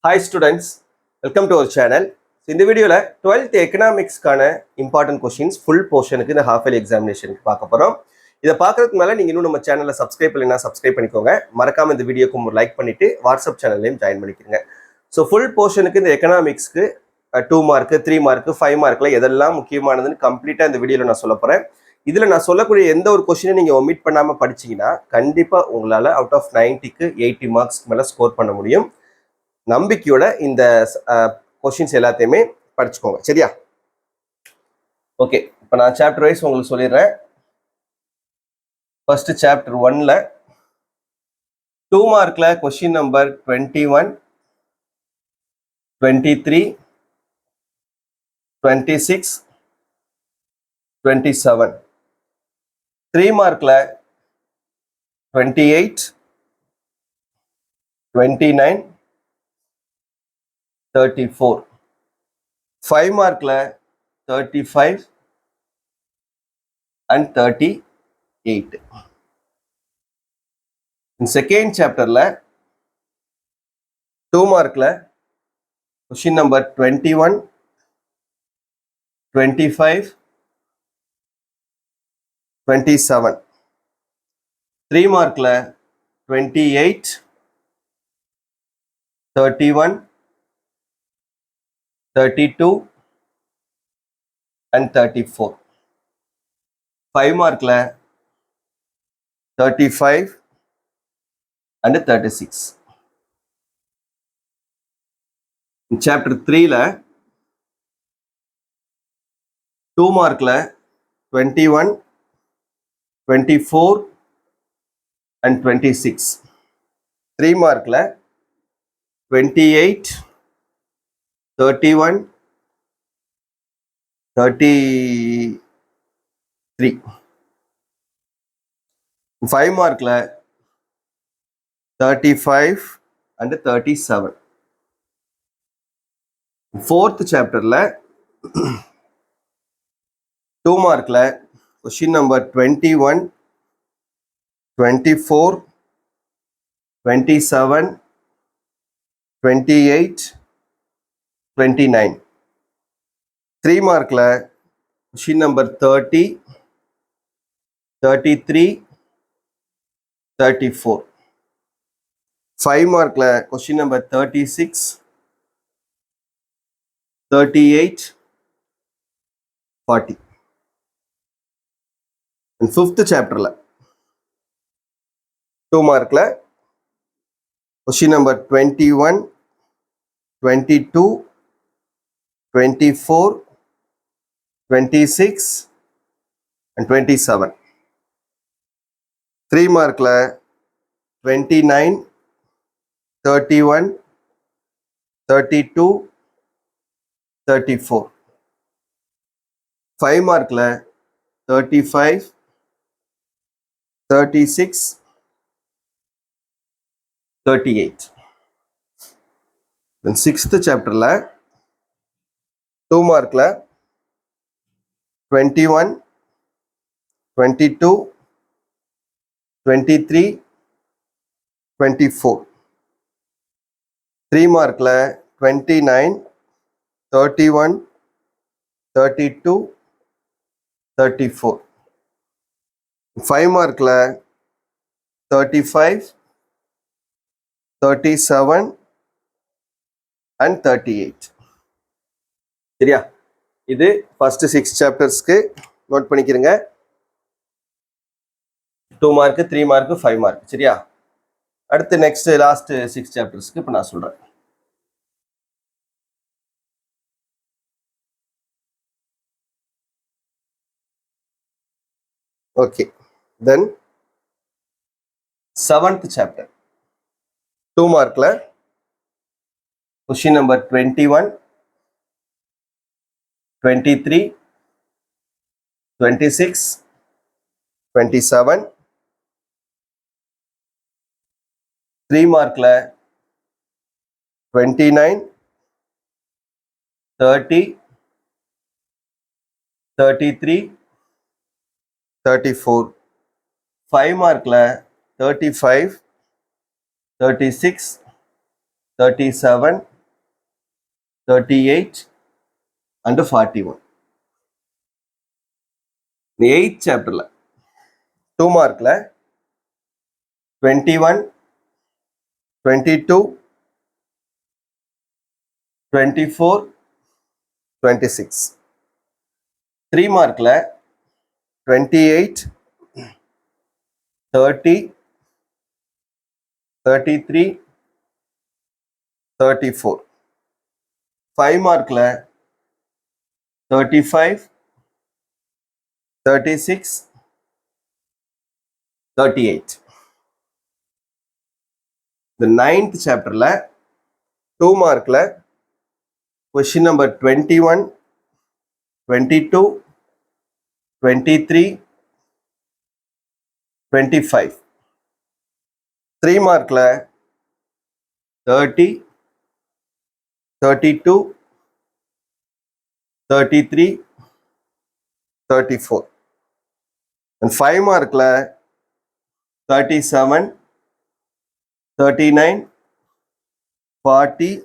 Hi students, welcome to our channel. So, இந்த வீடியோல 12th எக்கனாமிக்ஸ்க்கான important questions full போர்ஷனுக்கு இந்த half yearly எக்ஸாமினேஷனுக்கு பார்க்க போறோம். இதை பார்க்கறதுக்கு மேல நீங்க இன்னும் நம்ம சேனலை சப்ஸ்கிரைப் பண்ணலைன்னா சப்ஸ்கிரைப் பண்ணிக்கோங்க. மறக்காம இந்த வீடியோக்கு ஒரு லைக் பண்ணிட்டு வாட்ஸ்அப் சேனல்லையும் ஜாயின் பண்ணிக்கோங்க. ஸோ ஃபுல் போர்ஷனுக்கு இந்த எக்கனாமிக்ஸ்க்கு 2 மார்க் 3 மார்க் 5 மார்க்ல எதெல்லாம் முக்கியமானதுன்னு கம்ப்ளீட்டா இந்த வீடியோல நான் சொல்ல போறேன். இதுல நான் சொல்லக்கூடிய எந்த ஒரு கொஸ்டினை நீங்க ஒமிட் பண்ணாம படிச்சீங்கன்னா கண்டிப்பா உங்களால அவுட் ஆஃப் 90க்கு 80 மார்க்ஸ்க்கு மேல ஸ்கோர் பண்ண முடியும். நம்பிக்கையோட இந்த கொஸ்டின்ஸ் எல்லாத்தையுமே படிச்சுக்கோங்க, சரியா? ஓகே, இப்போ நான் சாப்டர் வைஸ் உங்களுக்கு சொல்லிடுறேன். ஃபர்ஸ்ட் சாப்டர் 1ல 2 மார்க்ல கொஸ்டின் நம்பர் 21, 23, 26, 27. 3 மார்க்ல 28, 29, 34. 5 மார்க்ல 35 and 38. In second chapterல 2 மார்க்ல question number 21, 25, 27. 3 மார்க்ல 28, 31, 32 and 34. 5 மார்க்ல 35 and 36. In chapter 3ல 2 மார்க்ல 21, 24 and 26. 3 மார்க்ல 28, 31, 33. 5 மார்க்ல 35 and 37. Fourth chapterல 2 மார்க்ல question number 21, 24, 27, 28, 29. 3 மார்க்ல question number 30, 33, 34. 5 மார்க்ல question number 36, 38, 40. And fifth chapterல 2 மார்க்ல question number 21, 22, 24, 26 and 27. 3 மார்க்ல 29, 31, 32, 34. 5 மார்க்ல 35, 36, 38. Then sixth chapterல 2 மார்க்ல 21, 22, 23, 24. 3 மார்க்ல 29, 31, 32, 34. 5 மார்க்ல 35, 37 and 38. சரியா? இது first 6 சாப்டர்ஸ்க்கு note பண்ணிக்கிறங்க. 2 mark 3 mark 5 mark, சரியா? அடுத்து நெக்ஸ்ட் லாஸ்ட் 6 சாப்டர்ஸ்க்கு இப்போ நான் சொல்றேன். ஓகே, தென் 7th chapter 2 மார்க்ல கொஸ்டின் நம்பர் 21, 23, 26, 27. 3 மார்க்ல 29, 30, 33, 34. 5 மார்க்ல 35, 36, 37, 38 and 41. The 8th chapter 2 mark 21, 22, 24, 26. 3 mark 28, 30, 33, 34. 5 mark 35, 36, 38. The 9th chapter 2 mark question number 21, 22, 23, 25. 3 mark 30, 32, 33, 34. And 5 mark 37, 39, 40,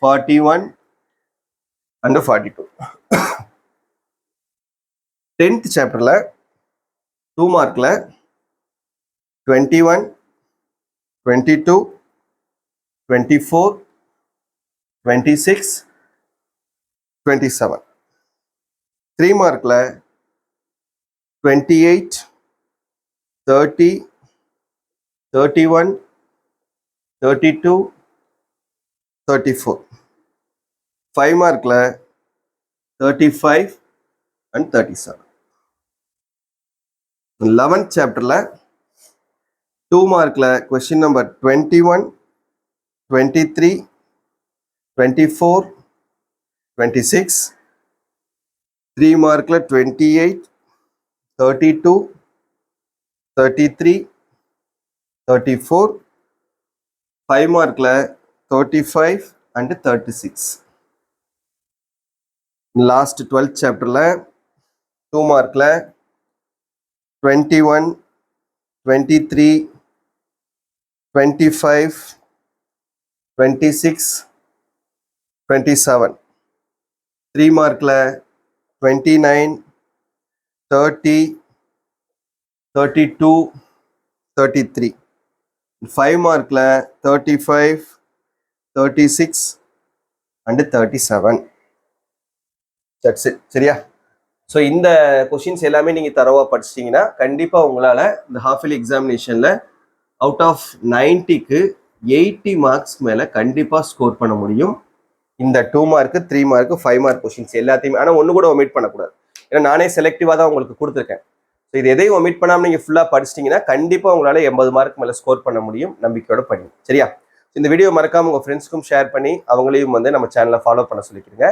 41 and 42. 10th chapter 2 mark 21, 22, 24, 26, 27. 3 mark 28, 30, 31, 32, 34. 5 mark 35 and 37. 11th chapter 2 mark question number 21, 23, 24, 26. 3 mark 28, 32, 33, 34. 5 mark 35 and 36. Last 12th chapter 2 mark 21, 23, 25, 26, 27. 3 mark 29, 30, 32, 33. 5 mark 35, 36 and 37. That's it. சரியா? So இந்த questions எல்லாமே நீங்கள் தரவாக படிச்சிட்டிங்கன்னா கண்டிப்பாக உங்களால் இந்த half yearly எக்ஸாமினேஷனில் அவுட் ஆஃப் 90க்கு 80 மார்க்ஸ் மேலே கண்டிப்பாக ஸ்கோர் பண்ண முடியும். இந்த 2 மார்க்கு 3 மார்க்கு 5 மார்க் கொஷின்ஸ் எல்லாத்தையுமே. ஆனால் ஒன்று கூட ஒமிட் பண்ணக்கூடாது. ஏன்னா நானே செலக்டிவாக தான் உங்களுக்கு கொடுத்துருக்கேன். ஸோ இது எதையும் ஒமிட் பண்ணாமல் நீங்கள் ஃபுல்லாக படிச்சிட்டிங்கன்னா கண்டிப்பாக உங்களால் 80 மார்க் மேலே ஸ்கோர் பண்ண முடியும். நம்பிக்கையோட பண்ணி சரியா? இந்த வீடியோ மறக்காமல் உங்கள் ஃப்ரெண்ட்ஸ்க்கும் ஷேர் பண்ணி அவங்களையும் நம்ம சேனலை ஃபாலோ பண்ண சொல்லிக்கிறீங்க.